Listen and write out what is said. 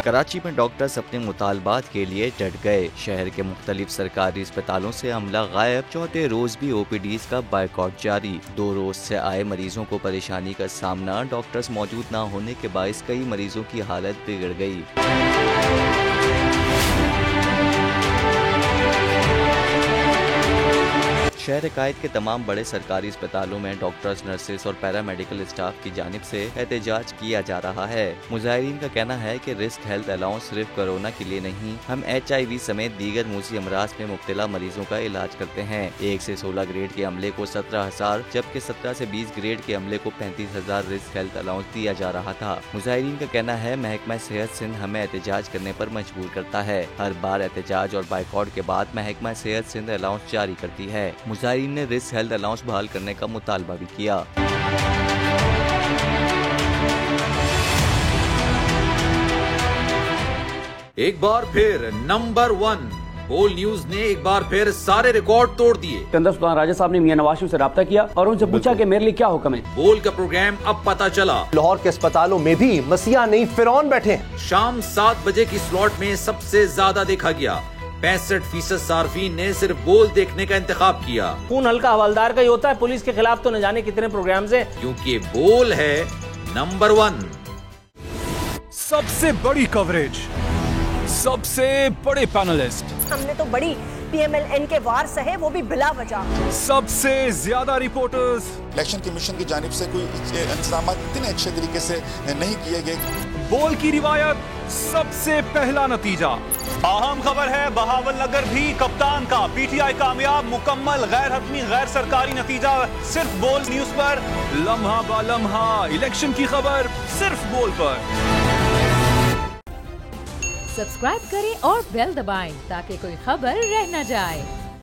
कराची में डॉक्टर्स अपने मुतालबात के लिए डट गए। शहर के मुख्तलिफ सरकारी अस्पतालों से अमला गायब। चौथे रोज भी OPDs का बाइकआउट जारी। 2 रोज से आए मरीजों को परेशानी का सामना। डॉक्टर्स मौजूद न होने के बायस कई मरीजों की हालत बिगड़ गई। शहर कायद के तमाम बड़े सरकारी अस्पतालों में डॉक्टर्स, नर्सेस और पैरामेडिकल स्टाफ की जानिब से एहतजाज किया जा रहा है। मुजाहिरीन का कहना है कि रिस्क हेल्थ अलाउंस सिर्फ कोरोना के लिए नहीं, हम HIV समेत दीगर मूसी अमराज में मुब्तला मरीजों का इलाज करते हैं। 1 से 16 ग्रेड के अमले को 17,000 जबकि 17 से 20 ग्रेड के अमले को 35,000 रिस्क हेल्थ अलाउंस दिया जा रहा था। मुजाहिरीन का कहना है महकमा सेहत सिंध हमें एहतजाज करने पर मजबूर करता है। हर बार एहतजाज और बाइकआउट के बाद महकमा सेहत सिंध अलाउंस जारी करती है। मुजाहिरीन ने रिस्क हेल्थ अलाउंस बहाल करने का मुतालबा भी किया। एक बार फिर नंबर 1 बोल न्यूज ने एक बार फिर सारे रिकॉर्ड तोड़ दिए। सुल्तान राजा साहब ने मियां नवाज शरीफ से राब्ता किया और उनसे पूछा कि मेरे लिए क्या हुक्म है। बोल का प्रोग्राम अब पता चला। लाहौर के अस्पतालों में भी मसीहा नहीं फिरौन बैठे हैं। शाम 7 बजे की स्लॉट में सबसे ज्यादा देखा गया। 65% सार्फिन ने सिर्फ बोल देखने का इंतखाब किया। खून हल्का हवलदार का ही होता है, पुलिस के खिलाफ तो न जाने कितने प्रोग्राम्स हैं। क्योंकि बोल है नंबर 1। सबसे बड़ी कवरेज, सबसे बड़े पैनलिस्ट, हमने तो बड़ी PMLN के वार सहे, वो भी बिला वजह। सबसे ज्यादा रिपोर्टर्स। इलेक्शन कमीशन की जानिब से कोई इंतजाम इतने अच्छे तरीके से नहीं किए गए। बोल की रिवायत, सबसे पहला नतीजा। अहम खबर है बहावलनगर भी कप्तान का PTI कामयाब, मुकम्मल गैर हतमी गैर सरकारी नतीजा सिर्फ बोल न्यूज पर। लम्हा बा लम्हा इलेक्शन की खबर सिर्फ बोल पर। सब्सक्राइब करें और बेल दबाएं ताकि कोई खबर रह न जाए।